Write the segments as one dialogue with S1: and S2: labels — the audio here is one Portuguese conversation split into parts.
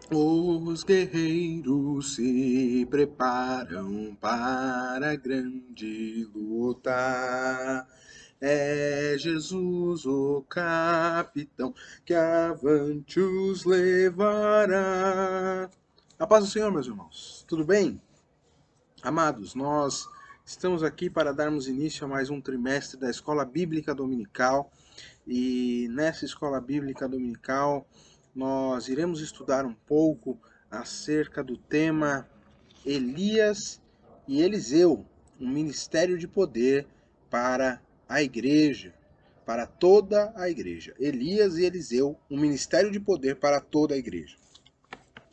S1: Os guerreiros se preparam para a grande luta. É Jesus o capitão que avante os levará. A paz do Senhor, meus irmãos. Tudo bem? Amados, nós estamos aqui para darmos início a mais um trimestre da Escola Bíblica Dominical. E nessa Escola Bíblica Dominical nós iremos estudar um pouco acerca do tema Elias e Eliseu, um ministério de poder para a igreja, para toda a igreja. Elias e Eliseu, um ministério de poder para toda a igreja.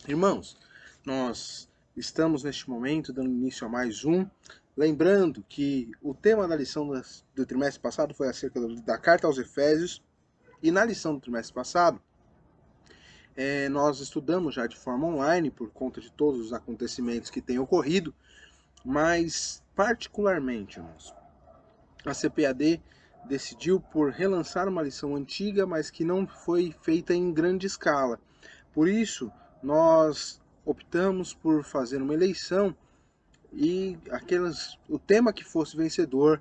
S1: Irmãos, nós estamos neste momento dando início a mais um. Lembrando que o tema da lição do trimestre passado foi acerca da carta aos Efésios. E na lição do trimestre passado, nós estudamos já de forma online, por conta de todos os acontecimentos que têm ocorrido, mas particularmente, irmãos, a CPAD decidiu por relançar uma lição antiga, mas que não foi feita em grande escala. Por isso, nós optamos por fazer uma eleição e o tema que fosse vencedor,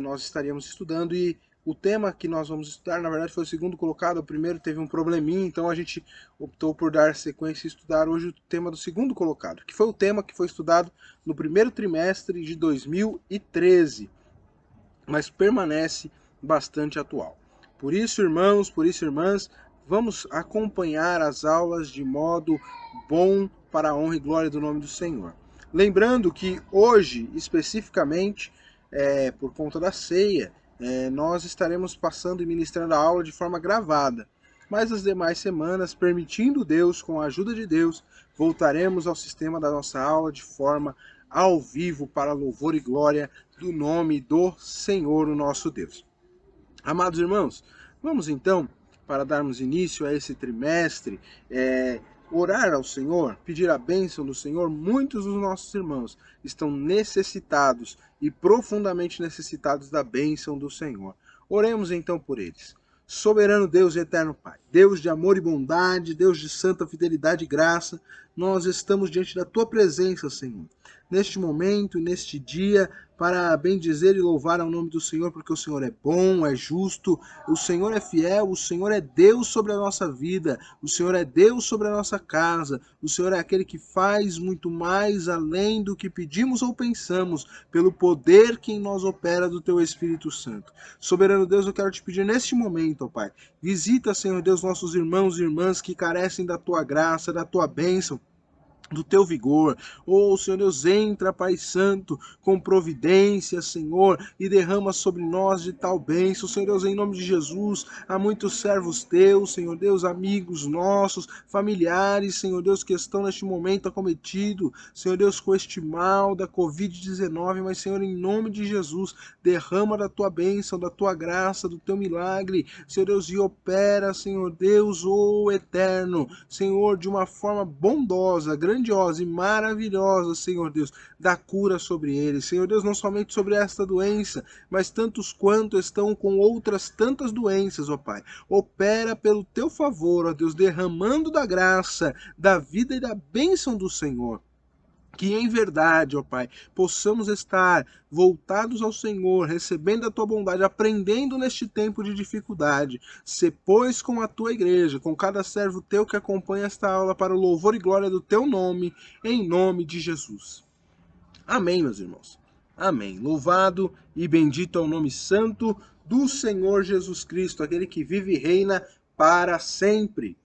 S1: nós estaríamos estudando. E o tema que nós vamos estudar, na verdade, foi o segundo colocado. O primeiro teve um probleminha, então a gente optou por dar sequência e estudar hoje o tema do segundo colocado, que foi o tema que foi estudado no primeiro trimestre de 2013, mas permanece bastante atual. Por isso, irmãos, por isso, irmãs, vamos acompanhar as aulas de modo bom para a honra e glória do nome do Senhor. Lembrando que hoje, especificamente, por conta da ceia, nós estaremos passando e ministrando a aula de forma gravada. Mas as demais semanas, permitindo Deus, com a ajuda de Deus, voltaremos ao sistema da nossa aula de forma ao vivo para louvor e glória do nome do Senhor, o nosso Deus. Amados irmãos, vamos então, para darmos início a esse trimestre, orar ao Senhor, pedir a bênção do Senhor. Muitos dos nossos irmãos estão necessitados e profundamente necessitados da bênção do Senhor. Oremos então por eles. Soberano Deus e eterno Pai, Deus de amor e bondade, Deus de santa fidelidade e graça, nós estamos diante da Tua presença, Senhor, neste momento e neste dia, para bendizer e louvar ao nome do Senhor, porque o Senhor é bom, é justo, o Senhor é fiel, o Senhor é Deus sobre a nossa vida, o Senhor é Deus sobre a nossa casa, o Senhor é aquele que faz muito mais além do que pedimos ou pensamos, pelo poder que em nós opera do Teu Espírito Santo. Soberano Deus, eu quero te pedir neste momento, ó Pai, visita, Senhor Deus, nossos irmãos e irmãs que carecem da Tua graça, da Tua bênção, do teu vigor. Senhor Deus, entra, Pai Santo, com providência, Senhor, e derrama sobre nós de tal bênção, Senhor Deus, em nome de Jesus. Há muitos servos teus, Senhor Deus, amigos nossos, familiares, Senhor Deus, que estão neste momento acometidos, Senhor Deus, com este mal da Covid-19, mas, Senhor, em nome de Jesus, derrama da tua bênção, da tua graça, do teu milagre, Senhor Deus, e opera, Senhor Deus, eterno, Senhor, de uma forma bondosa, grandiosa e maravilhosa, Senhor Deus, da cura sobre eles. Senhor Deus, não somente sobre esta doença, mas tantos quanto estão com outras tantas doenças, ó Pai. Opera pelo teu favor, ó Deus, derramando da graça, da vida e da bênção do Senhor. Que em verdade, ó Pai, possamos estar voltados ao Senhor, recebendo a Tua bondade, aprendendo neste tempo de dificuldade. Se, pois, com a Tua igreja, com cada servo Teu que acompanha esta aula, para o louvor e glória do Teu nome, em nome de Jesus. Amém, meus irmãos. Amém. Louvado e bendito é o nome santo do Senhor Jesus Cristo, aquele que vive e reina para sempre.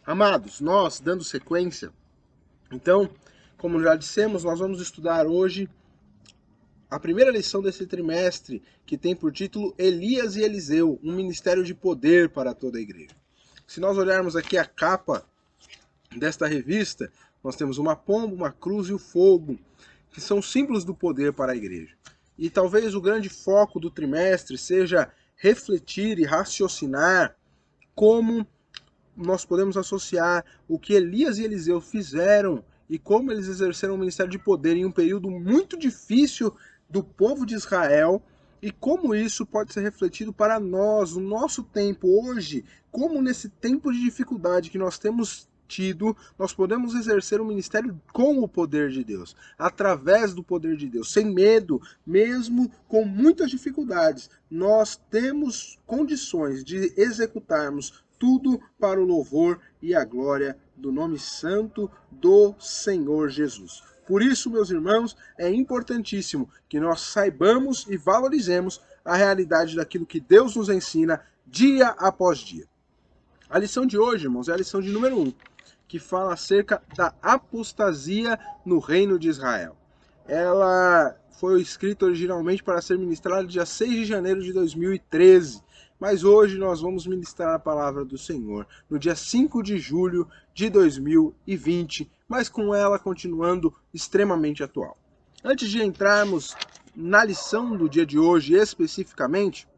S1: Amados, nós, dando sequência, então, como já dissemos, nós vamos estudar hoje a primeira lição desse trimestre, que tem por título Elias e Eliseu, um ministério de poder para toda a igreja. Se nós olharmos aqui a capa desta revista, nós temos uma pomba, uma cruz e o fogo, que são símbolos do poder para a igreja. E talvez o grande foco do trimestre seja refletir e raciocinar como nós podemos associar o que Elias e Eliseu fizeram e como eles exerceram um ministério de poder em um período muito difícil do povo de Israel, E como isso pode ser refletido para nós, no nosso tempo hoje, como nesse tempo de dificuldade que nós temos tido, nós podemos exercer o ministério com o poder de Deus, através do poder de Deus, sem medo, mesmo com muitas dificuldades. Nós temos condições de executarmos tudo para o louvor e a glória do nome santo do Senhor Jesus. Por isso, meus irmãos, é importantíssimo que nós saibamos e valorizemos a realidade daquilo que Deus nos ensina dia após dia. A lição de hoje, irmãos, é a lição de número 1, que fala acerca da apostasia no reino de Israel. Ela foi escrita originalmente para ser ministrada dia 6 de janeiro de 2013, mas hoje nós vamos ministrar a palavra do Senhor no dia 5 de julho de 2020, mas com ela continuando extremamente atual. Antes de entrarmos na lição do dia de hoje especificamente,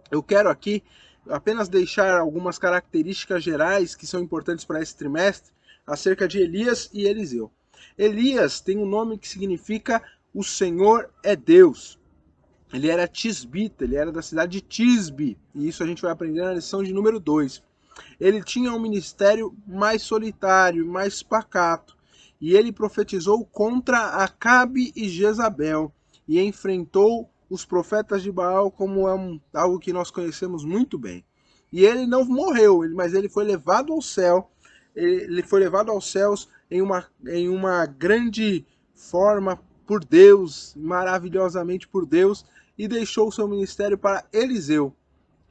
S1: eu quero aqui apenas deixar algumas características gerais que são importantes para esse trimestre acerca de Elias e Eliseu. Elias tem um nome que significa o Senhor é Deus. Ele era tisbita, ele era da cidade de Tisbe, e isso a gente vai aprender na lição de número 2. Ele tinha um ministério mais solitário, mais pacato, e ele profetizou contra Acabe e Jezabel, e enfrentou os profetas de Baal como algo que nós conhecemos muito bem. E ele não morreu, mas ele foi levado ao céu, ele foi levado aos céus em uma grande forma por Deus, maravilhosamente por Deus, e deixou o seu ministério para Eliseu.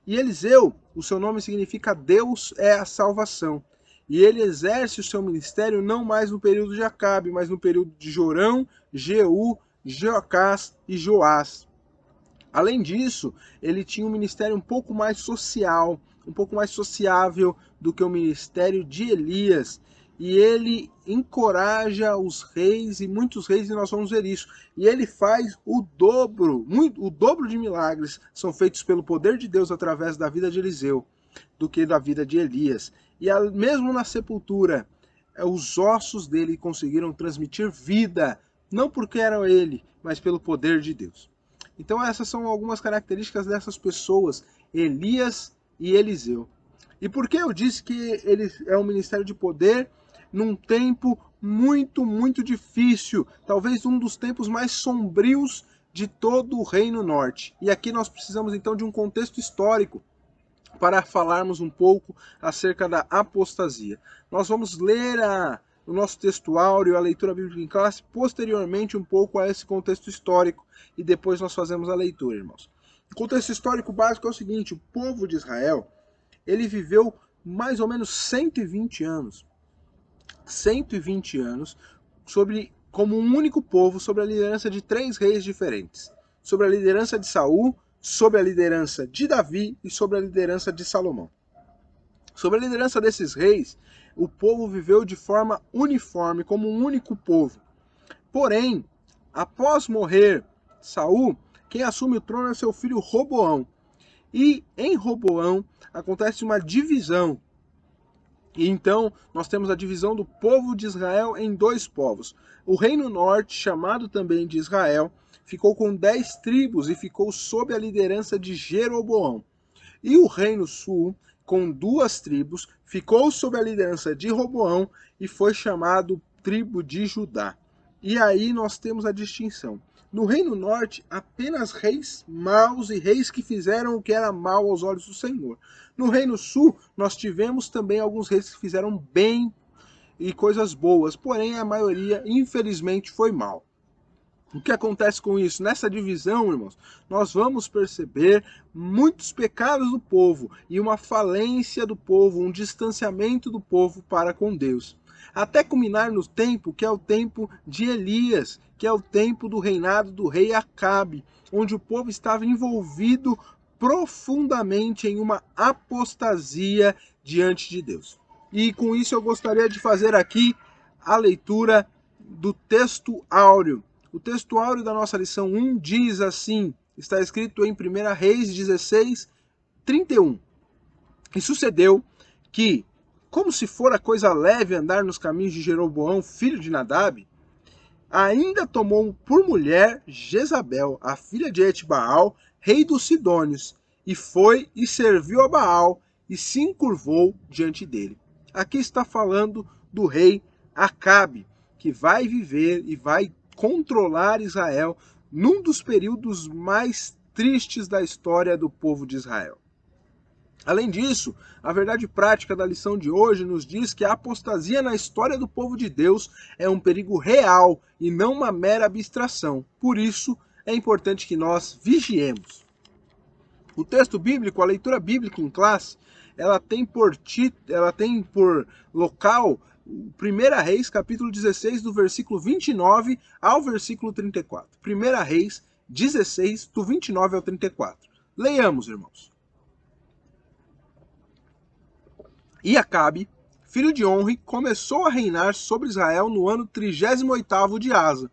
S1: E Eliseu, o seu nome significa Deus é a salvação. E ele exerce o seu ministério não mais no período de Acabe, mas no período de Jorão, Jeú, Jeocás e Joás. Além disso, ele tinha um ministério um pouco mais social, um pouco mais sociável do que o ministério de Elias. E ele encoraja os reis, e muitos reis, e nós vamos ver isso. E ele faz o dobro de milagres são feitos pelo poder de Deus através da vida de Eliseu, do que da vida de Elias. E mesmo na sepultura, os ossos dele conseguiram transmitir vida, não porque era ele, mas pelo poder de Deus. Então essas são algumas características dessas pessoas, Elias e Eliseu. E por que eu disse que ele é um ministério de poder num tempo muito, muito difícil, talvez um dos tempos mais sombrios de todo o Reino Norte. E aqui nós precisamos então de um contexto histórico para falarmos um pouco acerca da apostasia. Nós vamos ler o nosso texto áureo, a leitura bíblica em classe, posteriormente um pouco a esse contexto histórico, e depois nós fazemos a leitura, irmãos. O contexto histórico básico é o seguinte: o povo de Israel, ele viveu mais ou menos 120 anos como um único povo, sob a liderança de 3 reis diferentes. Sob a liderança de Saul, sob a liderança de Davi e sob a liderança de Salomão. Sob a liderança desses reis, o povo viveu de forma uniforme, como um único povo. Porém, após morrer Saul, quem assume o trono é seu filho Roboão. E em Roboão acontece uma divisão. E então nós temos a divisão do povo de Israel em 2 povos. O reino norte, chamado também de Israel, ficou com 10 tribos e ficou sob a liderança de Jeroboão. E o reino sul, com 2 tribos, ficou sob a liderança de Roboão e foi chamado tribo de Judá. E aí nós temos a distinção. No reino norte, apenas reis maus e reis que fizeram o que era mal aos olhos do Senhor. No reino sul, nós tivemos também alguns reis que fizeram bem e coisas boas, porém a maioria, infelizmente, foi mal. O que acontece com isso? Nessa divisão, irmãos, nós vamos perceber muitos pecados do povo e uma falência do povo, um distanciamento do povo para com Deus. Até culminar no tempo que é o tempo de Elias, que é o tempo do reinado do rei Acabe, onde o povo estava envolvido profundamente em uma apostasia diante de Deus. E com isso eu gostaria de fazer aqui a leitura do texto áureo. O texto áureo da nossa lição 1 diz assim, está escrito em 1 Reis 16, 31. E sucedeu que, como se fora coisa leve andar nos caminhos de Jeroboão, filho de Nadab, ainda tomou por mulher Jezabel, a filha de Etbaal, rei dos Sidônios, e foi e serviu a Baal, e se encurvou diante dele. Aqui está falando do rei Acabe, que vai viver e vai controlar Israel num dos períodos mais tristes da história do povo de Israel. Além disso, a verdade prática da lição de hoje nos diz que a apostasia na história do povo de Deus é um perigo real e não uma mera abstração. Por isso, é importante que nós vigiemos. O texto bíblico, a leitura bíblica em classe, ela tem por local 1 Reis, capítulo 16, do versículo 29 ao versículo 34. 1 Reis 16, do 29 ao 34. Leiamos, irmãos. E Acabe, filho de Onri, começou a reinar sobre Israel no ano 38º de Asa,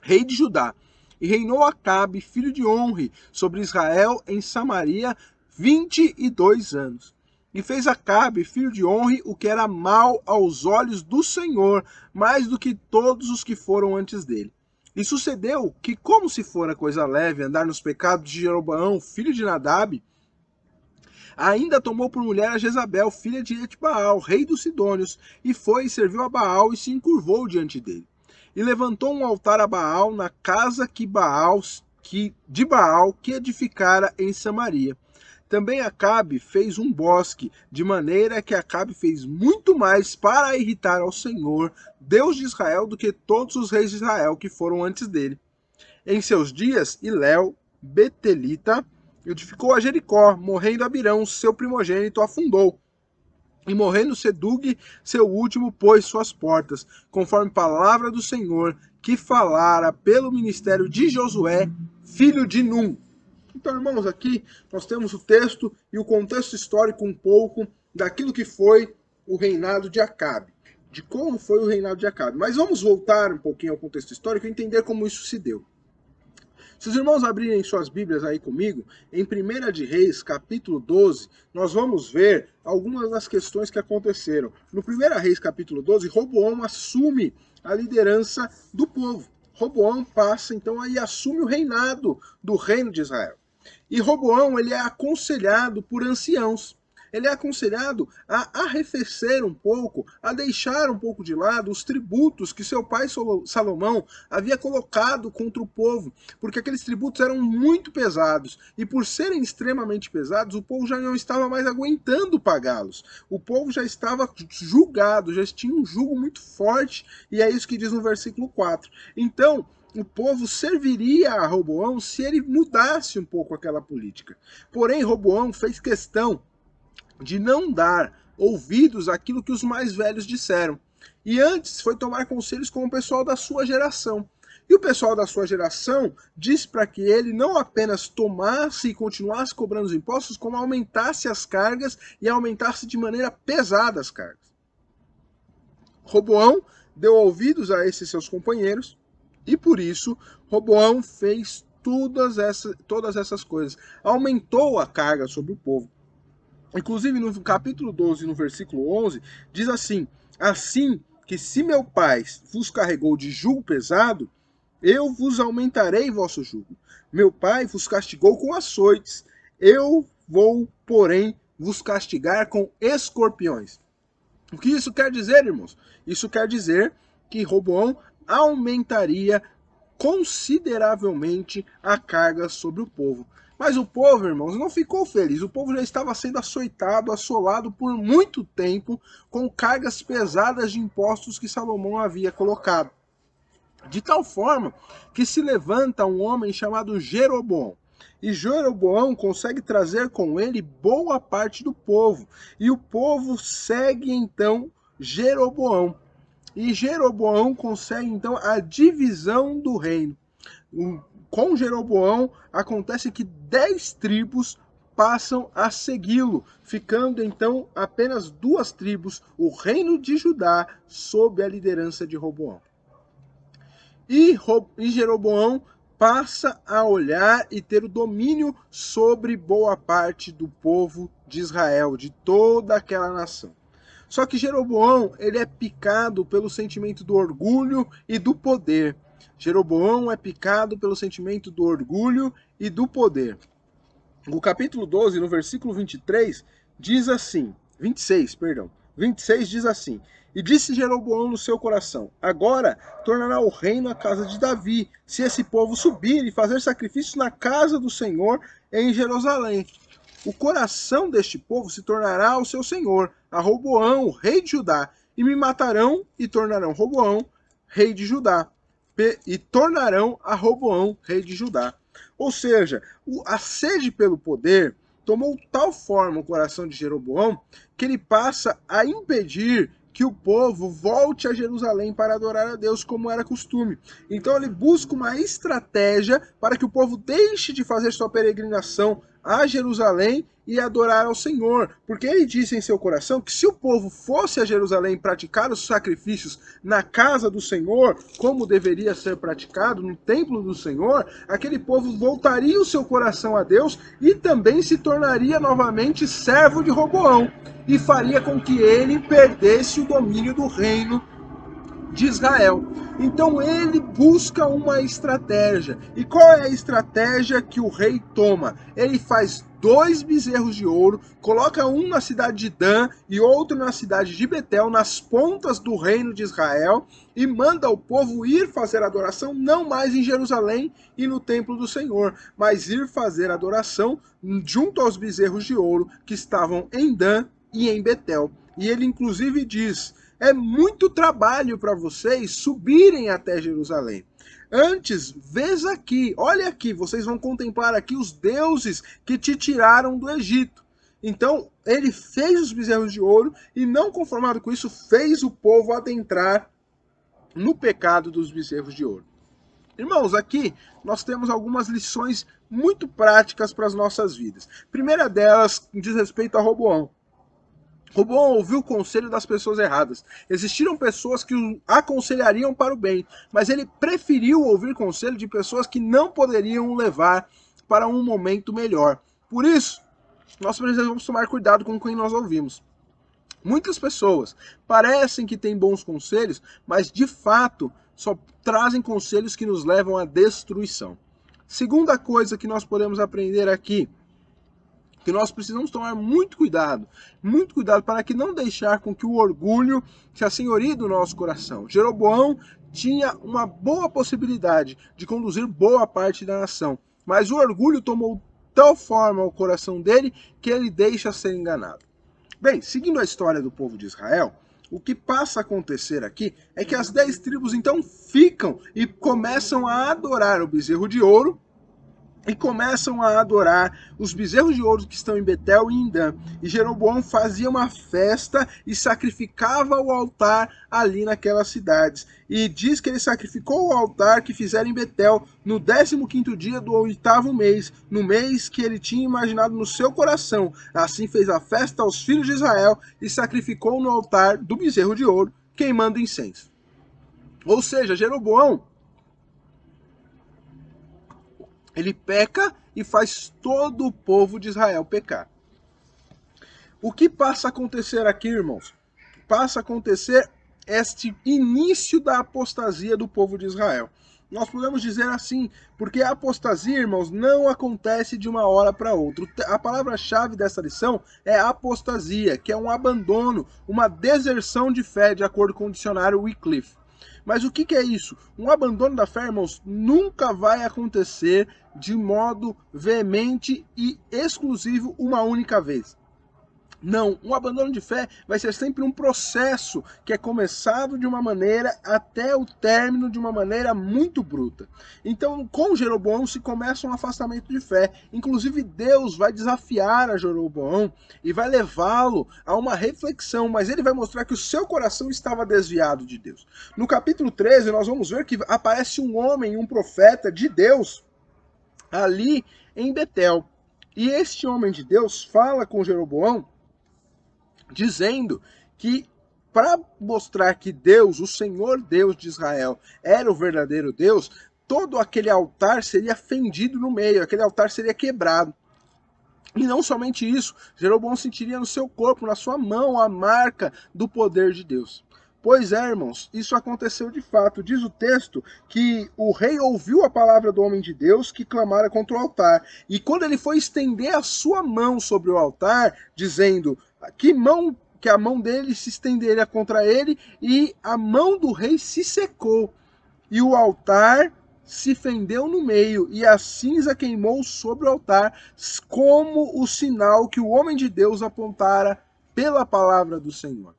S1: rei de Judá. E reinou Acabe, filho de Onri, sobre Israel em Samaria 22 anos. E fez Acabe, filho de Onri, o que era mal aos olhos do Senhor, mais do que todos os que foram antes dele. E sucedeu que, como se fora coisa leve andar nos pecados de Jeroboão, filho de Nadab, ainda tomou por mulher a Jezabel, filha de Etbaal, rei dos Sidônios, e foi e serviu a Baal e se encurvou diante dele. E levantou um altar a Baal na casa de Baal que edificara em Samaria. Também Acabe fez um bosque, de maneira que Acabe fez muito mais para irritar ao Senhor, Deus de Israel, do que todos os reis de Israel que foram antes dele. Em seus dias, Iléu, Betelita, edificou a Jericó, morrendo Abirão, seu primogênito, afundou. E morrendo Sedug, seu último, pôs suas portas, conforme palavra do Senhor, que falara pelo ministério de Josué, filho de Num. Então, irmãos, aqui nós temos o texto e o contexto histórico um pouco daquilo que foi o reinado de Acabe, de como foi o reinado de Acabe. Mas vamos voltar um pouquinho ao contexto histórico e entender como isso se deu. Se os irmãos abrirem suas Bíblias aí comigo, em 1 de Reis, capítulo 12, nós vamos ver algumas das questões que aconteceram. No 1 Reis, capítulo 12, Roboão assume a liderança do povo. Roboão passa, então, aí assume o reinado do reino de Israel. E Roboão, ele é aconselhado por anciãos. Ele é aconselhado a arrefecer um pouco, a deixar um pouco de lado os tributos que seu pai Salomão havia colocado contra o povo, porque aqueles tributos eram muito pesados, e por serem extremamente pesados, o povo já não estava mais aguentando pagá-los. O povo já estava julgado, já tinha um jugo muito forte, e é isso que diz no versículo 4. Então, o povo serviria a Roboão se ele mudasse um pouco aquela política. Porém, Roboão fez questão de não dar ouvidos àquilo que os mais velhos disseram. E antes foi tomar conselhos com o pessoal da sua geração. E o pessoal da sua geração disse para que ele não apenas tomasse e continuasse cobrando os impostos, como aumentasse as cargas e aumentasse de maneira pesada as cargas. Roboão deu ouvidos a esses seus companheiros e por isso Roboão fez todas essas coisas. Aumentou a carga sobre o povo. Inclusive, no capítulo 12, no versículo 11, diz assim: assim que se meu pai vos carregou de jugo pesado, eu vos aumentarei vosso jugo. Meu pai vos castigou com açoites, eu vou, porém, vos castigar com escorpiões. O que isso quer dizer, irmãos? Isso quer dizer que Roboão aumentaria consideravelmente a carga sobre o povo. Mas o povo, irmãos, não ficou feliz. O povo já estava sendo açoitado, assolado por muito tempo com cargas pesadas de impostos que Salomão havia colocado. De tal forma que se levanta um homem chamado Jeroboão. E Jeroboão consegue trazer com ele boa parte do povo. E o povo segue então Jeroboão. E Jeroboão consegue então a divisão do reino. Com Jeroboão, acontece que 10 tribos passam a segui-lo, ficando então apenas 2 tribos, o reino de Judá, sob a liderança de Roboão. E Jeroboão passa a olhar e ter o domínio sobre boa parte do povo de Israel, de toda aquela nação. Só que Jeroboão, ele é picado pelo sentimento do orgulho e do poder. Jeroboão é picado pelo sentimento do orgulho e do poder. O capítulo 12, no versículo 23, diz assim, 26, perdão, 26 diz assim: E disse Jeroboão no seu coração: Agora tornará o reino à casa de Davi, se esse povo subir e fazer sacrifícios na casa do Senhor em Jerusalém. O coração deste povo se tornará o seu senhor, a Roboão, rei de Judá, e me matarão e tornarão Roboão, rei de Judá, e tornarão a Roboão, rei de Judá. Ou seja, a sede pelo poder tomou tal forma o coração de Jeroboão que ele passa a impedir que o povo volte a Jerusalém para adorar a Deus como era costume. Então ele busca uma estratégia para que o povo deixe de fazer sua peregrinação a Jerusalém e adorar ao Senhor, porque ele disse em seu coração que se o povo fosse a Jerusalém praticar os sacrifícios na casa do Senhor, como deveria ser praticado no templo do Senhor, aquele povo voltaria o seu coração a Deus e também se tornaria novamente servo de Roboão, e faria com que ele perdesse o domínio do reino de Israel. Então ele busca uma estratégia. E qual é a estratégia que o rei toma? Ele faz 2 bezerros de ouro, coloca um na cidade de Dan e outro na cidade de Betel, nas pontas do reino de Israel, e manda o povo ir fazer adoração não mais em Jerusalém e no templo do Senhor, mas ir fazer adoração junto aos bezerros de ouro que estavam em Dan e em Betel. E ele inclusive diz: é muito trabalho para vocês subirem até Jerusalém. Antes, vês aqui, olha aqui, vocês vão contemplar aqui os deuses que te tiraram do Egito. Então, ele fez os bezerros de ouro e, não conformado com isso, fez o povo adentrar no pecado dos bezerros de ouro. Irmãos, aqui nós temos algumas lições muito práticas para as nossas vidas. A primeira delas diz respeito a Roboão. Roboão ouviu o conselho das pessoas erradas. Existiram pessoas que o aconselhariam para o bem, mas ele preferiu ouvir conselho de pessoas que não poderiam o levar para um momento melhor. Por isso, nós precisamos tomar cuidado com quem nós ouvimos. Muitas pessoas parecem que têm bons conselhos, mas de fato só trazem conselhos que nos levam à destruição. Segunda coisa que nós podemos aprender aqui, que nós precisamos tomar muito cuidado para que não deixar com que o orgulho se assenhorie do nosso coração. Jeroboão tinha uma boa possibilidade de conduzir boa parte da nação, mas o orgulho tomou tal forma o coração dele que ele deixa ser enganado. Bem, seguindo a história do povo de Israel, o que passa a acontecer aqui é que as 10 tribos então ficam e começam a adorar o bezerro de ouro, e começam a adorar os bezerros de ouro que estão em Betel e em Dan. E Jeroboão fazia uma festa e sacrificava o altar ali naquelas cidades. E diz que ele sacrificou o altar que fizeram em Betel no 15º dia do 8º mês, no mês que ele tinha imaginado no seu coração. Assim fez a festa aos filhos de Israel e sacrificou no altar do bezerro de ouro, queimando incenso. Ou seja, Jeroboão, ele peca e faz todo o povo de Israel pecar. O que passa a acontecer aqui, irmãos? Passa a acontecer este início da apostasia do povo de Israel. Nós podemos dizer assim, porque a apostasia, irmãos, não acontece de uma hora para outra. A palavra-chave dessa lição é apostasia, que é um abandono, uma deserção de fé, de acordo com o dicionário Wycliffe. Mas o que é isso? Um abandono da fé, irmãos, nunca vai acontecer de modo veemente e exclusivo uma única vez. Não, um abandono de fé vai ser sempre um processo que é começado de uma maneira até o término de uma maneira muito bruta. Então, com Jeroboão se começa um afastamento de fé. Inclusive, Deus vai desafiar a Jeroboão e vai levá-lo a uma reflexão, mas ele vai mostrar que o seu coração estava desviado de Deus. No capítulo 13, nós vamos ver que aparece um homem, um profeta de Deus, ali em Betel. E este homem de Deus fala com Jeroboão, dizendo que para mostrar que Deus, o Senhor Deus de Israel, era o verdadeiro Deus, todo aquele altar seria fendido no meio, aquele altar seria quebrado. E não somente isso, Jeroboão sentiria no seu corpo, na sua mão, a marca do poder de Deus. Pois é, irmãos, isso aconteceu de fato. Diz o texto que o rei ouviu a palavra do homem de Deus que clamara contra o altar. E quando ele foi estender a sua mão sobre o altar, dizendo que a mão dele se estenderia contra ele, e a mão do rei se secou. E o altar se fendeu no meio, e a cinza queimou sobre o altar, como o sinal que o homem de Deus apontara pela palavra do Senhor.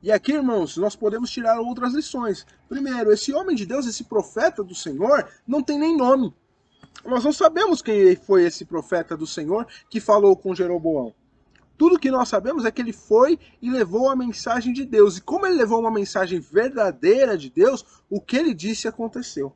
S1: E aqui, irmãos, nós podemos tirar outras lições. Primeiro, esse homem de Deus, esse profeta do Senhor, não tem nem nome. Nós não sabemos quem foi esse profeta do Senhor que falou com Jeroboão. Tudo que nós sabemos é que ele foi e levou a mensagem de Deus. E como ele levou uma mensagem verdadeira de Deus, o que ele disse aconteceu.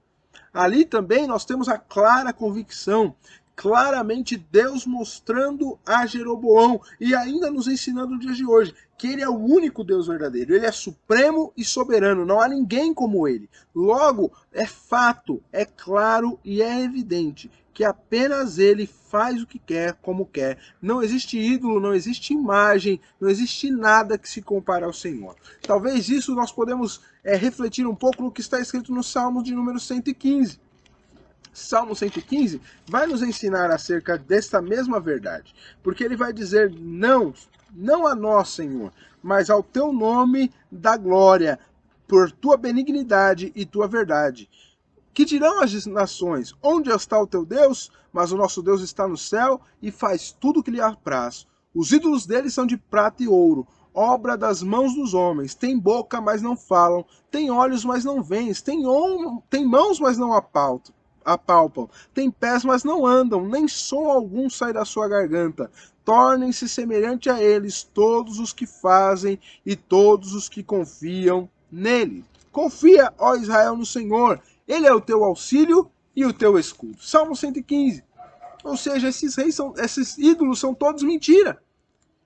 S1: Ali também nós temos a clara convicção, claramente Deus mostrando a Jeroboão e ainda nos ensinando no dia de hoje que ele é o único Deus verdadeiro, ele é supremo e soberano, não há ninguém como ele. Logo, é fato, é claro e é evidente que apenas ele faz o que quer, como quer. Não existe ídolo, não existe imagem, não existe nada que se compare ao Senhor. Talvez isso nós podemos refletir um pouco no que está escrito no Salmo de número 115. Salmo 115 vai nos ensinar acerca desta mesma verdade, porque ele vai dizer não a nós, Senhor, mas ao teu nome da glória, por tua benignidade e tua verdade. Que dirão as nações, onde está o teu Deus? Mas o nosso Deus está no céu e faz tudo o que lhe apraz. Os ídolos dele são de prata e ouro, obra das mãos dos homens. Tem boca, mas não falam. Tem olhos, mas não veem. Tem mãos, mas não apalpam. Tem pés, mas não andam. Nem som algum sai da sua garganta. Tornem-se semelhante a eles todos os que fazem e todos os que confiam nele. Confia, ó Israel, no Senhor. Ele é o teu auxílio e o teu escudo. Salmo 115. Ou seja, esses ídolos são todos mentira.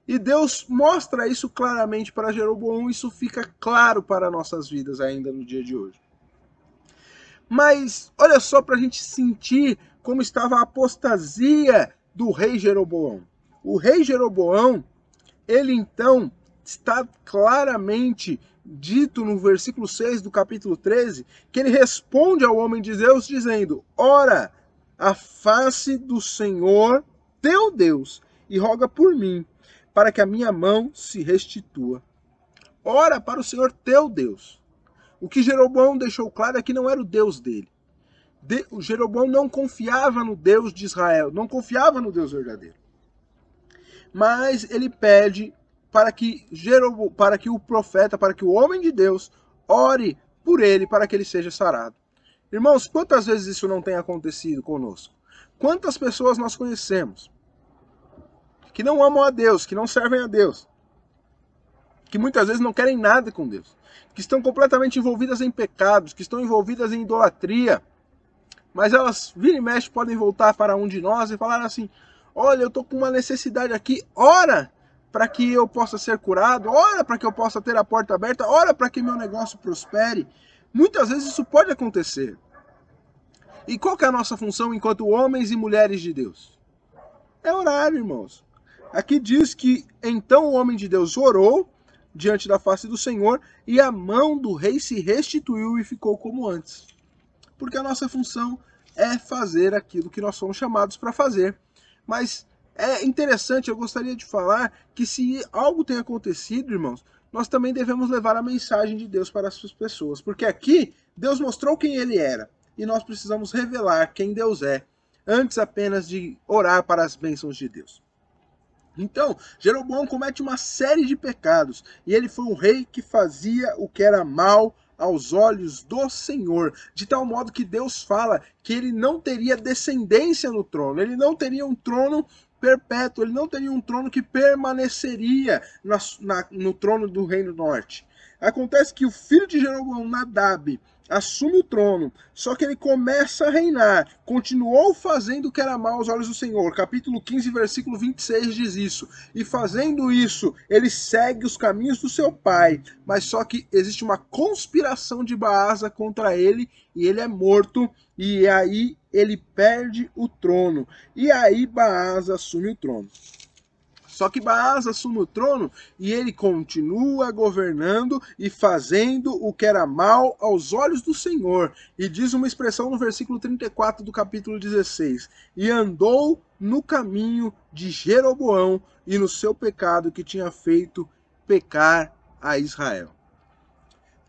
S1: E Deus mostra isso claramente para Jeroboão, e isso fica claro para nossas vidas ainda no dia de hoje. Mas olha só para a gente sentir como estava a apostasia do rei Jeroboão. O rei Jeroboão, ele então está claramente dito no versículo 6 do capítulo 13, que ele responde ao homem de Deus dizendo: ora, a face do Senhor teu Deus, e roga por mim, para que a minha mão se restitua. Ora para o Senhor teu Deus. O que Jeroboão deixou claro é que não era o Deus dele. O Jeroboão não confiava no Deus de Israel, não confiava no Deus verdadeiro. Mas ele pede para que o profeta, para que o homem de Deus ore por ele, para que ele seja sarado. Irmãos, quantas vezes isso não tem acontecido conosco? Quantas pessoas nós conhecemos que não amam a Deus, que não servem a Deus, que muitas vezes não querem nada com Deus, que estão completamente envolvidas em pecados, que estão envolvidas em idolatria, mas elas, vira e mexe, podem voltar para um de nós e falar assim: olha, eu estou com uma necessidade aqui, ora para que eu possa ser curado, ora para que eu possa ter a porta aberta, ora para que meu negócio prospere. Muitas vezes isso pode acontecer. E qual que é a nossa função enquanto homens e mulheres de Deus? É orar, irmãos. Aqui diz que então o homem de Deus orou diante da face do Senhor, e a mão do rei se restituiu e ficou como antes. Porque a nossa função é fazer aquilo que nós somos chamados para fazer. Mas é interessante, eu gostaria de falar que se algo tem acontecido, irmãos, nós também devemos levar a mensagem de Deus para as pessoas. Porque aqui Deus mostrou quem ele era, e nós precisamos revelar quem Deus é, antes apenas de orar para as bênçãos de Deus. Então, Jeroboão comete uma série de pecados, e ele foi um rei que fazia o que era mal aos olhos do Senhor, de tal modo que Deus fala que ele não teria descendência no trono, ele não teria um trono perpétuo, ele não teria um trono que permaneceria no trono do Reino Norte. Acontece que o filho de Jeroboão, Nadab, assume o trono, só que ele começa a reinar, continuou fazendo o que era mal aos olhos do Senhor. Capítulo 15, versículo 26 diz isso. E fazendo isso, ele segue os caminhos do seu pai, mas só que existe uma conspiração de Baasa contra ele, e ele é morto, e aí ele perde o trono. E aí Baasa assume o trono. Só que Baasa assume o trono e ele continua governando e fazendo o que era mal aos olhos do Senhor. E diz uma expressão no versículo 34 do capítulo 16. E andou no caminho de Jeroboão e no seu pecado que tinha feito pecar a Israel.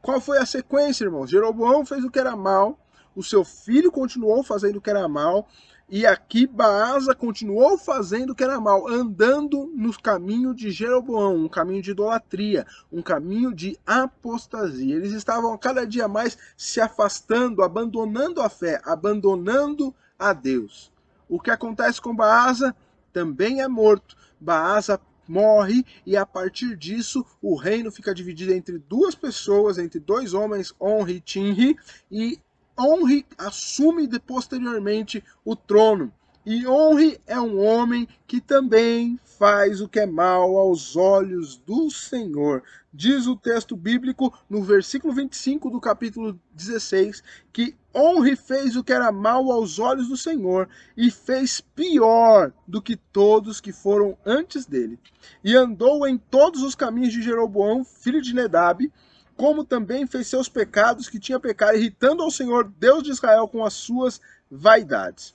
S1: Qual foi a sequência, irmãos? Jeroboão fez o que era mal, o seu filho continuou fazendo o que era mal, e aqui Baasa continuou fazendo o que era mal, andando no caminho de Jeroboão, um caminho de idolatria, um caminho de apostasia. Eles estavam cada dia mais se afastando, abandonando a fé, abandonando a Deus. O que acontece com Baasa? Também é morto. Baasa morre e a partir disso o reino fica dividido entre duas pessoas, entre dois homens, Onri e Tinri, e Onri assume posteriormente o trono. E Onri é um homem que também faz o que é mal aos olhos do Senhor. Diz o texto bíblico, no versículo 25 do capítulo 16, que Onri fez o que era mal aos olhos do Senhor e fez pior do que todos que foram antes dele. E andou em todos os caminhos de Jeroboão, filho de Nedab, como também fez seus pecados que tinha pecado, irritando ao Senhor, Deus de Israel, com as suas vaidades.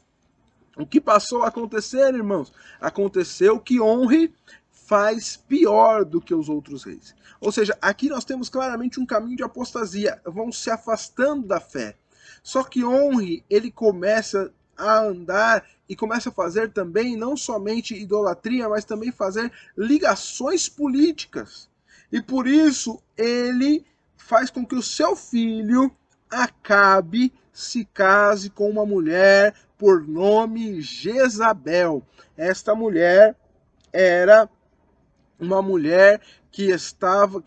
S1: O que passou a acontecer, irmãos? Aconteceu que Onri faz pior do que os outros reis. Ou seja, aqui nós temos claramente um caminho de apostasia, vão se afastando da fé. Só que Onri, ele começa a andar e começa a fazer também, não somente idolatria, mas também fazer ligações políticas. E por isso ele faz com que o seu filho, Acabe, se case com uma mulher por nome Jezabel. Esta mulher era uma mulher que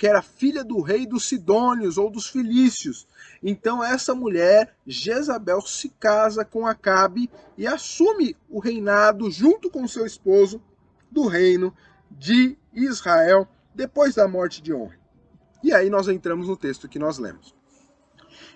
S1: era filha do rei dos Sidônios ou dos Filícios. Então essa mulher, Jezabel, se casa com Acabe e assume o reinado junto com seu esposo do reino de Israel depois da morte de Onri. E aí nós entramos no texto que nós lemos.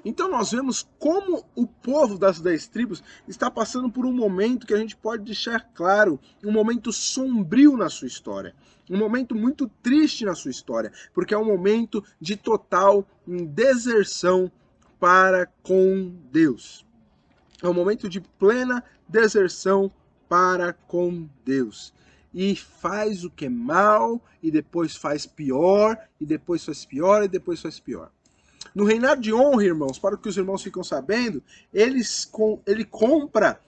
S1: Então nós vemos como o povo das 10 tribos está passando por um momento que a gente pode deixar claro, um momento sombrio na sua história, um momento muito triste na sua história, porque é um momento de total deserção para com Deus. É um momento de plena deserção para com Deus. E faz o que é mal, e depois faz pior, e depois faz pior, e depois faz pior. No reinado de Onri, irmãos, para que os irmãos ficam sabendo, ele compra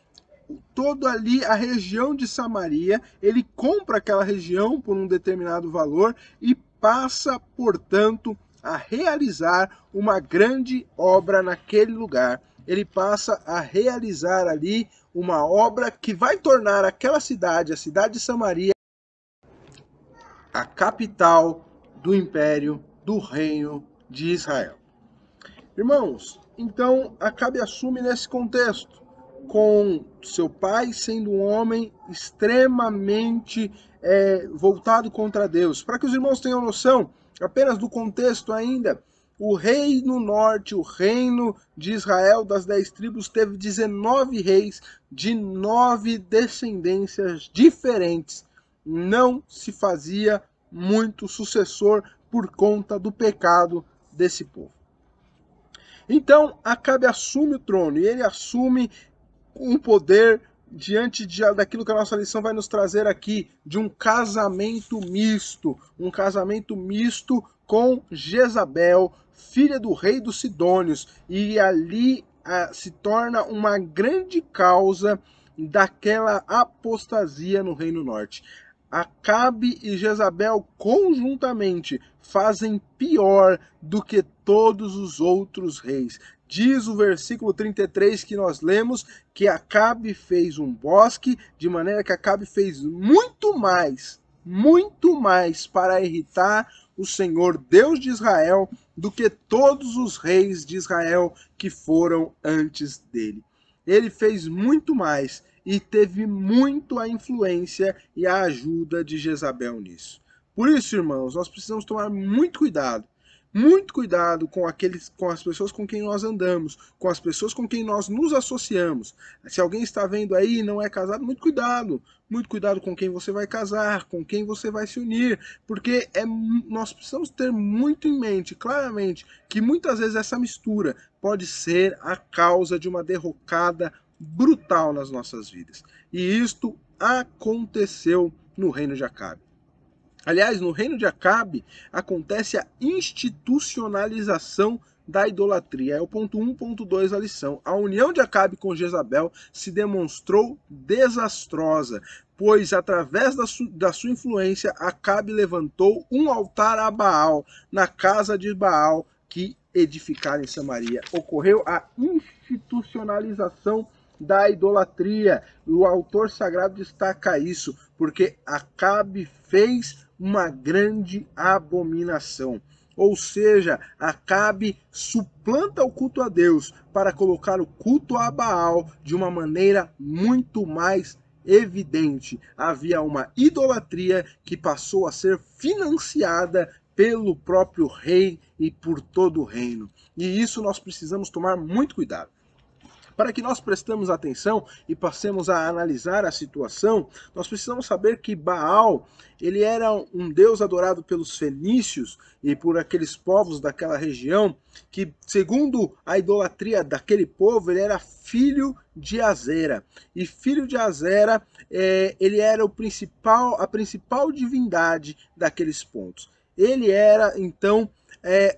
S1: toda ali a região de Samaria, ele compra aquela região por um determinado valor e passa, portanto, a realizar uma grande obra naquele lugar. Ele passa a realizar ali uma obra que vai tornar aquela cidade, a cidade de Samaria, a capital do império do reino de Israel. Irmãos, então Acabe assume nesse contexto, com seu pai sendo um homem extremamente voltado contra Deus. Para que os irmãos tenham noção, apenas do contexto ainda, o reino norte, o reino de Israel das 10 tribos, teve 19 reis de 9 descendências diferentes. Não se fazia muito sucessor por conta do pecado desse povo. Então, Acabe assume o trono, e ele assume um poder diante daquilo que a nossa lição vai nos trazer aqui, de um casamento misto com Jezabel, filha do rei dos Sidônios, e ali se torna uma grande causa daquela apostasia no Reino Norte. Acabe e Jezabel conjuntamente fazem pior do que todos os outros reis. Diz o versículo 33 que nós lemos que Acabe fez um bosque, de maneira que Acabe fez muito mais para irritar o Senhor, Deus de Israel, do que todos os reis de Israel que foram antes dele. Ele fez muito mais e teve muito a influência e a ajuda de Jezabel nisso. Por isso, irmãos, nós precisamos tomar muito cuidado com as pessoas com quem nós andamos, com as pessoas com quem nós nos associamos. Se alguém está vendo aí e não é casado, muito cuidado com quem você vai casar, com quem você vai se unir, porque nós precisamos ter muito em mente, claramente, que muitas vezes essa mistura pode ser a causa de uma derrocada brutal nas nossas vidas. E isto aconteceu no reino de Acabe. Aliás, no reino de Acabe acontece a institucionalização da idolatria. É o ponto 1, ponto 2 da lição. A união de Acabe com Jezabel se demonstrou desastrosa, pois através da sua influência, Acabe levantou um altar a Baal na casa de Baal que edificaram em Samaria. Ocorreu a institucionalização da idolatria. O autor sagrado destaca isso, porque Acabe fez uma grande abominação. Ou seja, Acabe suplanta o culto a Deus para colocar o culto a Baal de uma maneira muito mais evidente. Havia uma idolatria que passou a ser financiada pelo próprio rei e por todo o reino. E isso nós precisamos tomar muito cuidado. Para que nós prestemos atenção e passemos a analisar a situação, nós precisamos saber que Baal, ele era um deus adorado pelos fenícios e por aqueles povos daquela região, que segundo a idolatria daquele povo, ele era filho de Azera. E filho de Azera, ele era a principal divindade daqueles pontos. Ele era, então,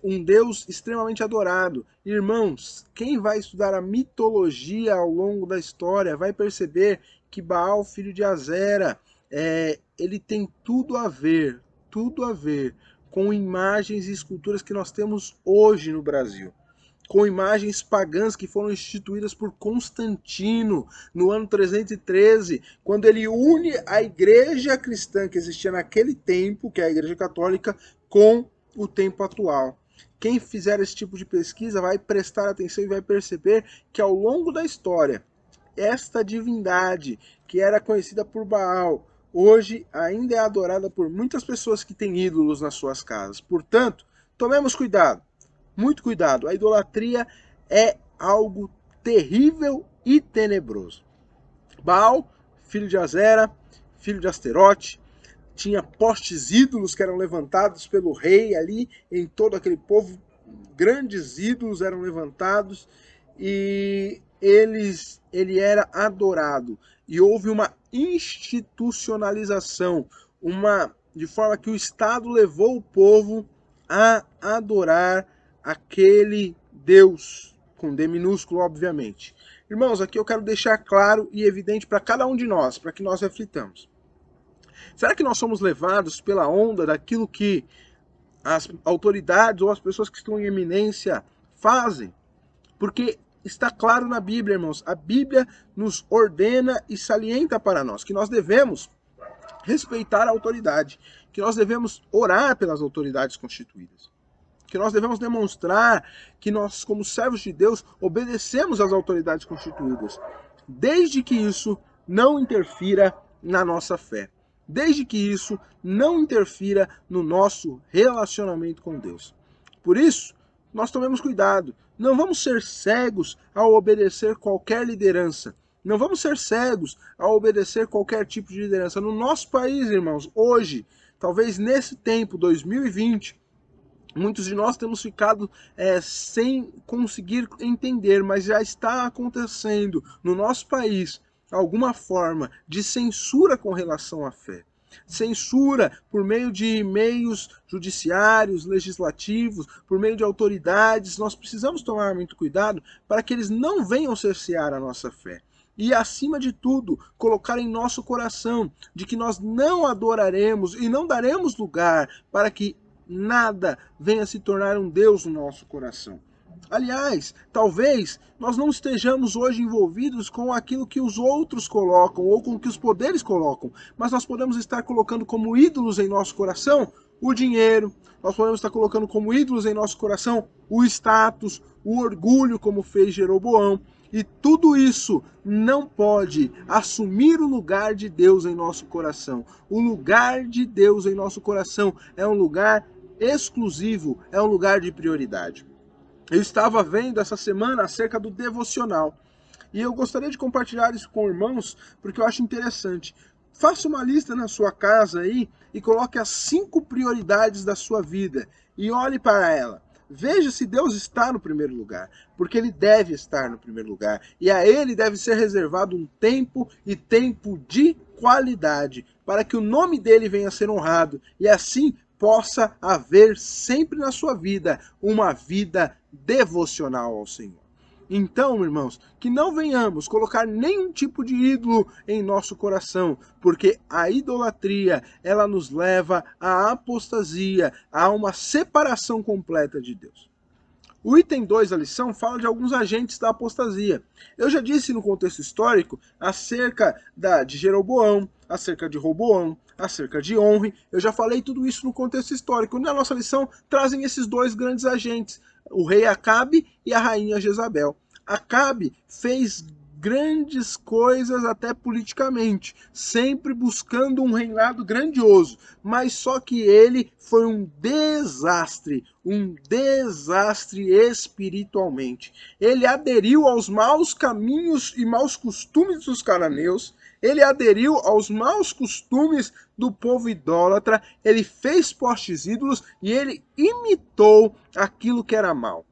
S1: um Deus extremamente adorado. Irmãos, quem vai estudar a mitologia ao longo da história vai perceber que Baal, filho de Azera, ele tem tudo a ver com imagens e esculturas que nós temos hoje no Brasil. Com imagens pagãs que foram instituídas por Constantino no ano 313, quando ele une a igreja cristã que existia naquele tempo, que é a igreja católica, com o tempo atual. Quem fizer esse tipo de pesquisa vai prestar atenção e vai perceber que ao longo da história, esta divindade que era conhecida por Baal, hoje ainda é adorada por muitas pessoas que têm ídolos nas suas casas. Portanto, tomemos cuidado, muito cuidado. A idolatria é algo terrível e tenebroso. Baal, filho de Azera, filho de Asterote, tinha postes ídolos que eram levantados pelo rei ali, em todo aquele povo, grandes ídolos eram levantados e ele era adorado. E houve uma institucionalização, de forma que o Estado levou o povo a adorar aquele Deus, com D minúsculo, obviamente. Irmãos, aqui eu quero deixar claro e evidente para cada um de nós, para que nós reflitamos. Será que nós somos levados pela onda daquilo que as autoridades ou as pessoas que estão em eminência fazem? Porque está claro na Bíblia, irmãos. A Bíblia nos ordena e salienta para nós que nós devemos respeitar a autoridade, que nós devemos orar pelas autoridades constituídas, que nós devemos demonstrar que nós, como servos de Deus, obedecemos às autoridades constituídas, desde que isso não interfira na nossa fé. Desde que isso não interfira no nosso relacionamento com Deus. Por isso, nós tomemos cuidado. Não vamos ser cegos ao obedecer qualquer liderança. Não vamos ser cegos ao obedecer qualquer tipo de liderança. No nosso país, irmãos, hoje, talvez nesse tempo, 2020, muitos de nós temos ficado sem conseguir entender, mas já está acontecendo no nosso país alguma forma de censura com relação à fé. Censura por meio de meios judiciários, legislativos, por meio de autoridades. Nós precisamos tomar muito cuidado para que eles não venham cercear a nossa fé. E, acima de tudo, colocar em nosso coração de que nós não adoraremos e não daremos lugar para que nada venha se tornar um Deus no nosso coração. Aliás, talvez nós não estejamos hoje envolvidos com aquilo que os outros colocam ou com o que os poderes colocam, mas nós podemos estar colocando como ídolos em nosso coração o dinheiro, nós podemos estar colocando como ídolos em nosso coração o status, o orgulho, como fez Jeroboão. E tudo isso não pode assumir o lugar de Deus em nosso coração. O lugar de Deus em nosso coração é um lugar exclusivo, é um lugar de prioridade. Eu estava vendo essa semana acerca do devocional. E eu gostaria de compartilhar isso com irmãos, porque eu acho interessante. Faça uma lista na sua casa aí e coloque as 5 prioridades da sua vida e olhe para ela. Veja se Deus está no primeiro lugar, porque Ele deve estar no primeiro lugar. E a Ele deve ser reservado um tempo e tempo de qualidade, para que o nome dEle venha a ser honrado e assim possa haver sempre na sua vida uma vida devocional ao Senhor. Então, irmãos, que não venhamos colocar nenhum tipo de ídolo em nosso coração, porque a idolatria, ela nos leva à apostasia, a uma separação completa de Deus. O item 2 da lição fala de alguns agentes da apostasia. Eu já disse no contexto histórico acerca de Jeroboão, acerca de Roboão, acerca de Onri. Eu já falei tudo isso no contexto histórico. Na nossa lição trazem esses 2 grandes agentes, o rei Acabe e a rainha Jezabel. Acabe fez grandes coisas até politicamente, sempre buscando um reinado grandioso, mas só que ele foi um desastre espiritualmente. Ele aderiu aos maus caminhos e maus costumes dos cananeus, ele aderiu aos maus costumes do povo idólatra, ele fez postes ídolos e ele imitou aquilo que era mal.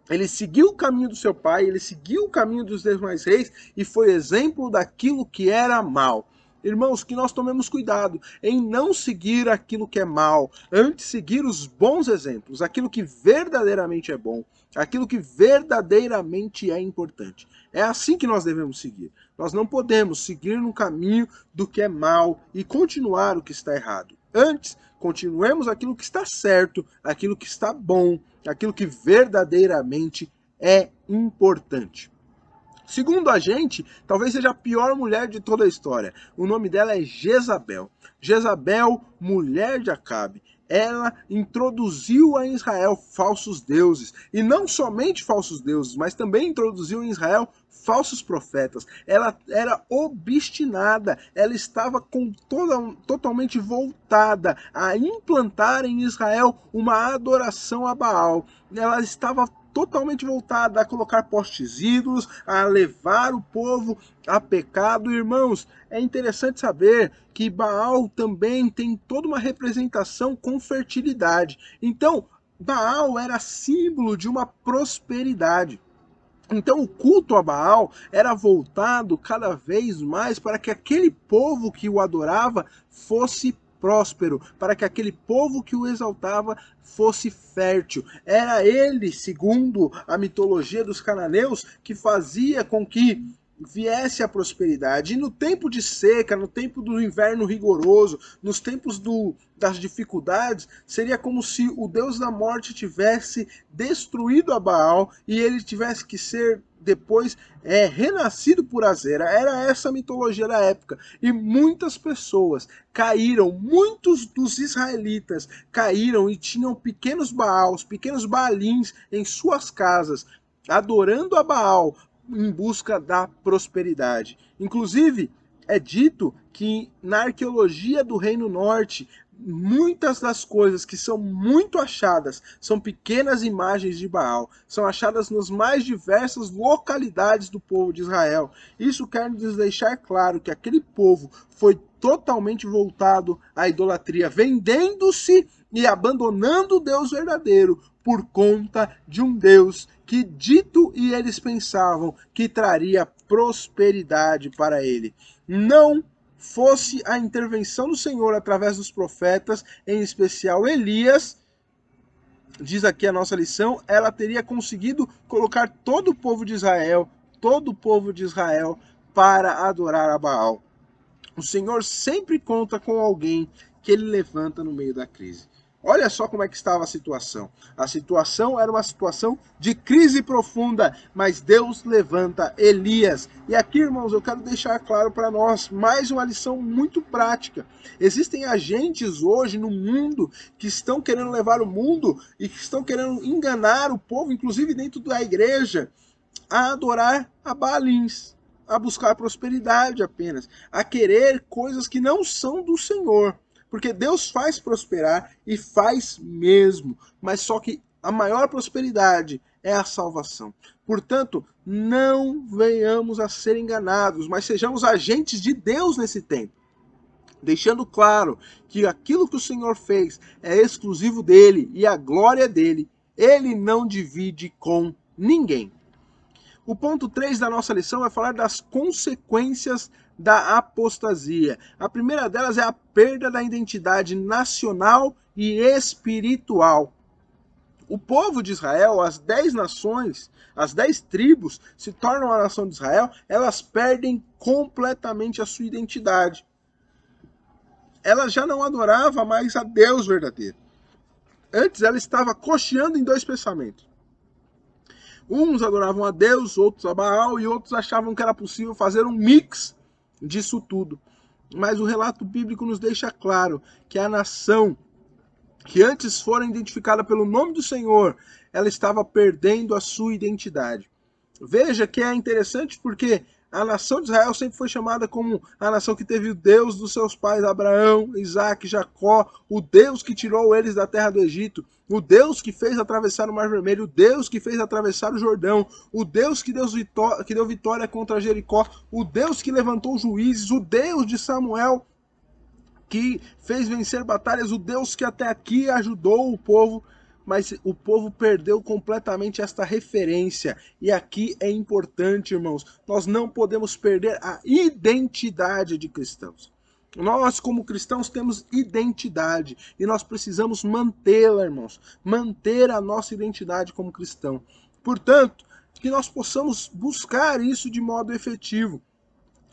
S1: Ele seguiu o caminho do seu pai, ele seguiu o caminho dos demais reis e foi exemplo daquilo que era mal. Irmãos, que nós tomemos cuidado em não seguir aquilo que é mal, antes seguir os bons exemplos, aquilo que verdadeiramente é bom, aquilo que verdadeiramente é importante. É assim que nós devemos seguir. Nós não podemos seguir no caminho do que é mal e continuar o que está errado. Antes, continuemos aquilo que está certo, aquilo que está bom, aquilo que verdadeiramente é importante. Segundo a gente, talvez seja a pior mulher de toda a história. O nome dela é Jezabel. Jezabel, mulher de Acabe. Ela introduziu a Israel falsos deuses. E não somente falsos deuses, mas também introduziu em Israel falsos profetas. Ela era obstinada. Ela estava totalmente voltada a implantar em Israel uma adoração a Baal. Ela estava totalmente voltada a colocar postes ídolos, a levar o povo a pecado. Irmãos, é interessante saber que Baal também tem toda uma representação com fertilidade. Então, Baal era símbolo de uma prosperidade. Então o culto a Baal era voltado cada vez mais para que aquele povo que o adorava fosse próspero, para que aquele povo que o exaltava fosse fértil. Era ele, segundo a mitologia dos cananeus, que fazia com que viesse a prosperidade. E no tempo de seca, no tempo do inverno rigoroso, nos tempos das dificuldades, seria como se o Deus da morte tivesse destruído a Baal e ele tivesse que ser depois renascido por Azera. Era essa a mitologia da época. E muitas pessoas caíram, muitos dos israelitas caíram e tinham pequenos Baals, pequenos Baalins em suas casas, adorando a Baal em busca da prosperidade. Inclusive, é dito que na arqueologia do Reino Norte, muitas das coisas que são muito achadas são pequenas imagens de Baal. São achadas nas mais diversas localidades do povo de Israel. Isso quer nos deixar claro que aquele povo foi totalmente voltado à idolatria, vendendo-se e abandonando o Deus verdadeiro por conta de um Deus que dito e eles pensavam que traria prosperidade para ele. Não fosse a intervenção do Senhor através dos profetas, em especial Elias, diz aqui a nossa lição, ela teria conseguido colocar todo o povo de Israel para adorar a Baal. O Senhor sempre conta com alguém que ele levanta no meio da crise. Olha só como é que estava a situação. A situação era uma situação de crise profunda, mas Deus levanta Elias. E aqui, irmãos, eu quero deixar claro para nós mais uma lição muito prática. Existem agentes hoje no mundo que estão querendo levar o mundo e que estão querendo enganar o povo, inclusive dentro da igreja, a adorar a Baalins, a buscar prosperidade apenas, a querer coisas que não são do Senhor. Porque Deus faz prosperar e faz mesmo, mas só que a maior prosperidade é a salvação. Portanto, não venhamos a ser enganados, mas sejamos agentes de Deus nesse tempo, deixando claro que aquilo que o Senhor fez é exclusivo dele e a glória é dele. Ele não divide com ninguém. O ponto 3 da nossa lição vai falar das consequências da apostasia. A primeira delas é a perda da identidade nacional e espiritual. O povo de Israel, as 10 nações, as 10 tribos se tornam a nação de Israel, elas perdem completamente a sua identidade. Ela já não adorava mais a Deus verdadeiro. Antes ela estava cocheando em dois pensamentos. Uns adoravam a Deus, outros a Baal, e outros achavam que era possível fazer um mix disso tudo. Mas o relato bíblico nos deixa claro que a nação que antes fora identificada pelo nome do Senhor, ela estava perdendo a sua identidade. Veja que é interessante porque a nação de Israel sempre foi chamada como a nação que teve o Deus dos seus pais, Abraão, Isaac, Jacó, o Deus que tirou eles da terra do Egito, o Deus que fez atravessar o Mar Vermelho, o Deus que fez atravessar o Jordão, o Deus que deu vitória contra Jericó, o Deus que levantou juízes, o Deus de Samuel que fez vencer batalhas, o Deus que até aqui ajudou o povo, mas o povo perdeu completamente esta referência. E aqui é importante, irmãos, nós não podemos perder a identidade de cristãos. Nós, como cristãos, temos identidade e nós precisamos mantê-la, irmãos. Manter a nossa identidade como cristão. Portanto, que nós possamos buscar isso de modo efetivo,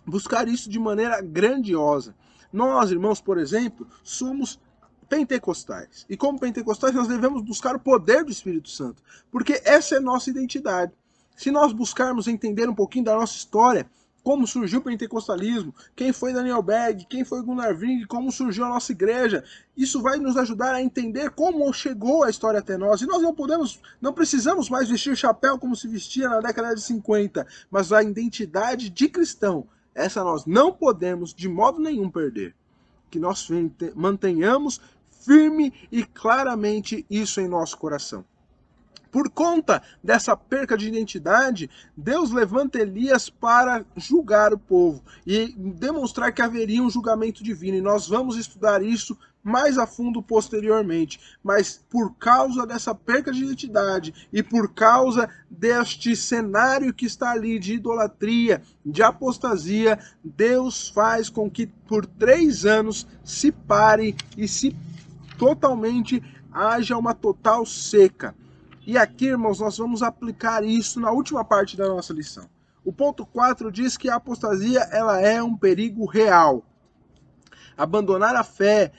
S1: buscar isso de maneira grandiosa. Nós, irmãos, por exemplo, somos pentecostais. E como pentecostais, nós devemos buscar o poder do Espírito Santo, porque essa é a nossa identidade. Se nós buscarmos entender um pouquinho da nossa história, como surgiu o pentecostalismo, quem foi Daniel Berg, quem foi Gunnar Ving, como surgiu a nossa igreja, isso vai nos ajudar a entender como chegou a história até nós. E nós não precisamos mais vestir chapéu como se vestia na década de 50, mas a identidade de cristão, essa nós não podemos de modo nenhum perder. Que nós mantenhamos firme e claramente isso em nosso coração. Por conta dessa perca de identidade, Deus levanta Elias para julgar o povo e demonstrar que haveria um julgamento divino. E nós vamos estudar isso mais a fundo posteriormente. Mas por causa dessa perca de identidade e por causa deste cenário que está ali de idolatria, de apostasia, Deus faz com que por 3 anos se pare e se totalmente haja uma total seca. E aqui, irmãos, nós vamos aplicar isso na última parte da nossa lição. O ponto 4 diz que a apostasia ela é um perigo real. Abandonar a fé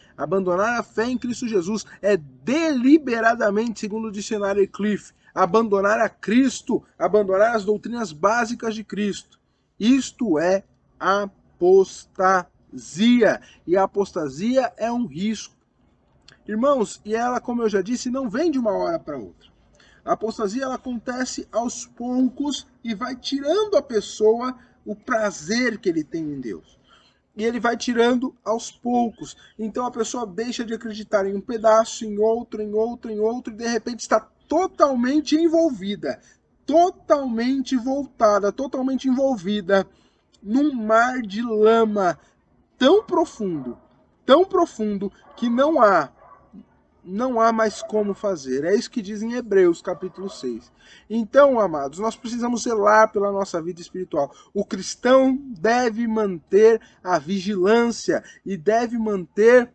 S1: em Cristo Jesus é deliberadamente, segundo o dicionário Cliff, abandonar a Cristo, abandonar as doutrinas básicas de Cristo. Isto é apostasia. E a apostasia é um risco. Irmãos, e ela, como eu já disse, não vem de uma hora para outra. A apostasia ela acontece aos poucos e vai tirando a pessoa o prazer que ele tem em Deus. E ele vai tirando aos poucos. Então a pessoa deixa de acreditar em um pedaço, em outro, e de repente está totalmente envolvida, totalmente voltada, totalmente envolvida num mar de lama tão profundo que não há mais como fazer. É isso que diz em Hebreus, capítulo 6. Então, amados, nós precisamos zelar pela nossa vida espiritual. O cristão deve manter a vigilância e deve manter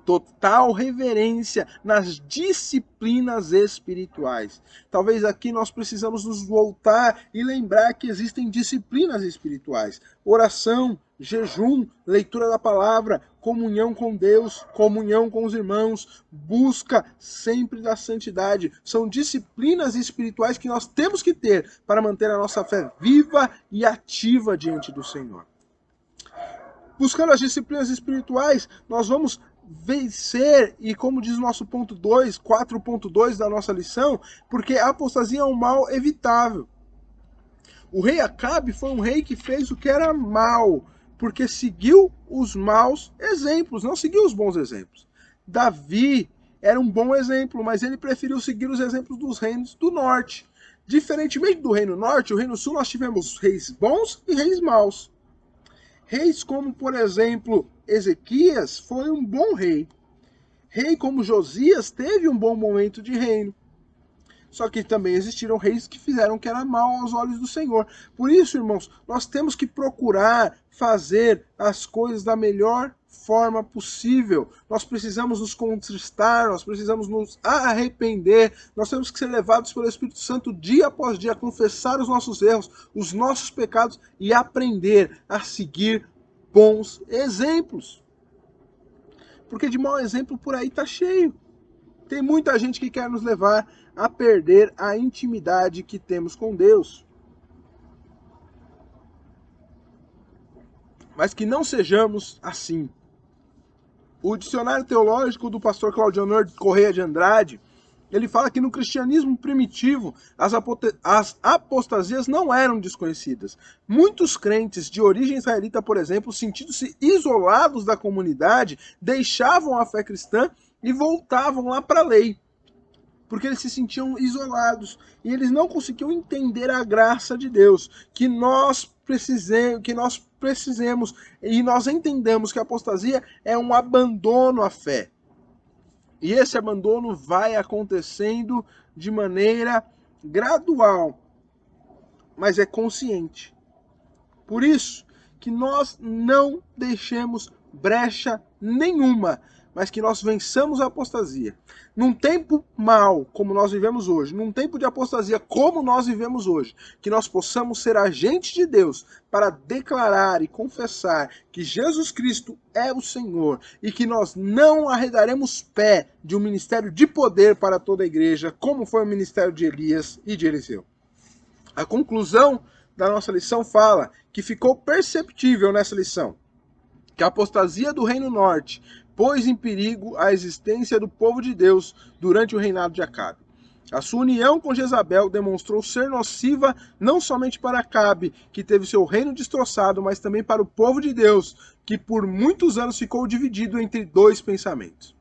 S1: total reverência nas disciplinas espirituais. Talvez aqui nós precisamos nos voltar e lembrar que existem disciplinas espirituais. Oração, jejum, leitura da palavra, comunhão com Deus, comunhão com os irmãos, busca sempre da santidade. São disciplinas espirituais que nós temos que ter para manter a nossa fé viva e ativa diante do Senhor. Buscando as disciplinas espirituais, nós vamos vencer, e como diz o nosso ponto 2, 4.2 da nossa lição, porque a apostasia é um mal evitável. O rei Acabe foi um rei que fez o que era mal, porque seguiu os maus exemplos, não seguiu os bons exemplos. Davi era um bom exemplo, mas ele preferiu seguir os exemplos dos reinos do norte. Diferentemente do reino norte, o reino sul nós tivemos reis bons e reis maus. Reis como, por exemplo, Ezequias foi um bom rei. Rei como Josias teve um bom momento de reino. Só que também existiram reis que fizeram o que era mal aos olhos do Senhor. Por isso, irmãos, nós temos que procurar fazer as coisas da melhor forma possível. Nós precisamos nos contristar, nós precisamos nos arrepender, nós temos que ser levados pelo Espírito Santo dia após dia, confessar os nossos erros, os nossos pecados e aprender a seguir bons exemplos. Porque de mau exemplo por aí está cheio. Tem muita gente que quer nos levar a perder a intimidade que temos com Deus. Mas que não sejamos assim. O dicionário teológico do pastor Claudionor Correia de Andrade, ele fala que no cristianismo primitivo as apostasias não eram desconhecidas. Muitos crentes de origem israelita, por exemplo, sentindo-se isolados da comunidade, deixavam a fé cristã e voltavam lá para a lei, porque eles se sentiam isolados e eles não conseguiam entender a graça de Deus, que nós precisemos e nós entendemos que a apostasia é um abandono à fé. E esse abandono vai acontecendo de maneira gradual, mas é consciente. Por isso que nós não deixemos brecha nenhuma, mas que nós vençamos a apostasia. Num tempo mau, como nós vivemos hoje, num tempo de apostasia, como nós vivemos hoje, que nós possamos ser agentes de Deus para declarar e confessar que Jesus Cristo é o Senhor e que nós não arredaremos pé de um ministério de poder para toda a igreja, como foi o ministério de Elias e de Eliseu. A conclusão da nossa lição fala que ficou perceptível nessa lição que a apostasia do Reino Norte pôs em perigo a existência do povo de Deus durante o reinado de Acabe. A sua união com Jezabel demonstrou ser nociva não somente para Acabe, que teve seu reino destroçado, mas também para o povo de Deus, que por muitos anos ficou dividido entre dois pensamentos.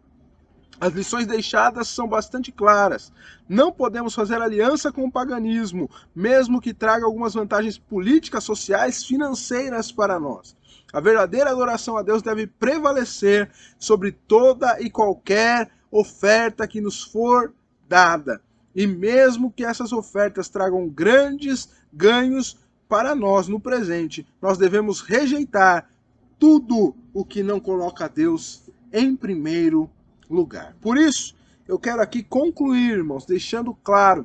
S1: As lições deixadas são bastante claras. Não podemos fazer aliança com o paganismo, mesmo que traga algumas vantagens políticas, sociais, financeiras para nós. A verdadeira adoração a Deus deve prevalecer sobre toda e qualquer oferta que nos for dada. E mesmo que essas ofertas tragam grandes ganhos para nós no presente, nós devemos rejeitar tudo o que não coloca a Deus em primeiro lugar. Por isso, eu quero aqui concluir, irmãos, deixando claro,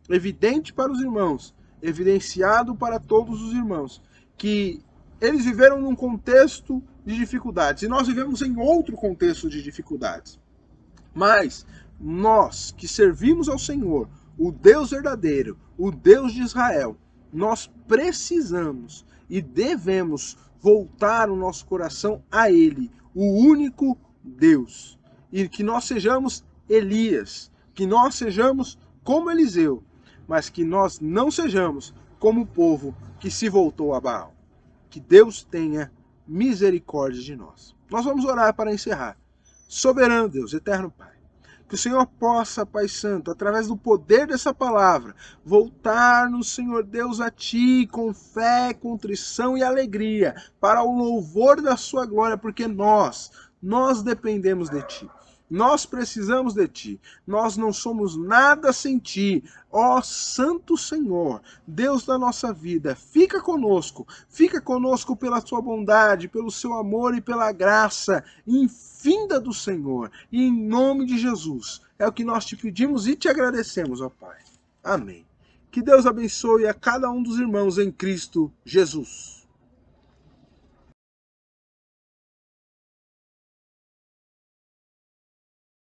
S1: evidente para os irmãos, evidenciado para todos os irmãos, que eles viveram num contexto de dificuldades e nós vivemos em outro contexto de dificuldades. Mas nós que servimos ao Senhor, o Deus verdadeiro, o Deus de Israel, nós precisamos e devemos voltar o nosso coração a Ele, o único Deus. E que nós sejamos Elias, que nós sejamos como Eliseu, mas que nós não sejamos como o povo que se voltou a Baal. Que Deus tenha misericórdia de nós. Nós vamos orar para encerrar. Soberano Deus, eterno Pai, que o Senhor possa, Pai Santo, através do poder dessa palavra, voltar-nos, Senhor Deus, a Ti com fé, contrição e alegria, para o louvor da Sua glória, porque nós dependemos de Ti. Nós precisamos de Ti. Nós não somos nada sem Ti. Ó Santo Senhor, Deus da nossa vida, fica conosco pela Sua bondade, pelo Seu amor e pela graça infinda do Senhor. E em nome de Jesus, é o que nós Te pedimos e Te agradecemos, ó Pai. Amém. Que Deus abençoe a cada um dos irmãos em Cristo Jesus.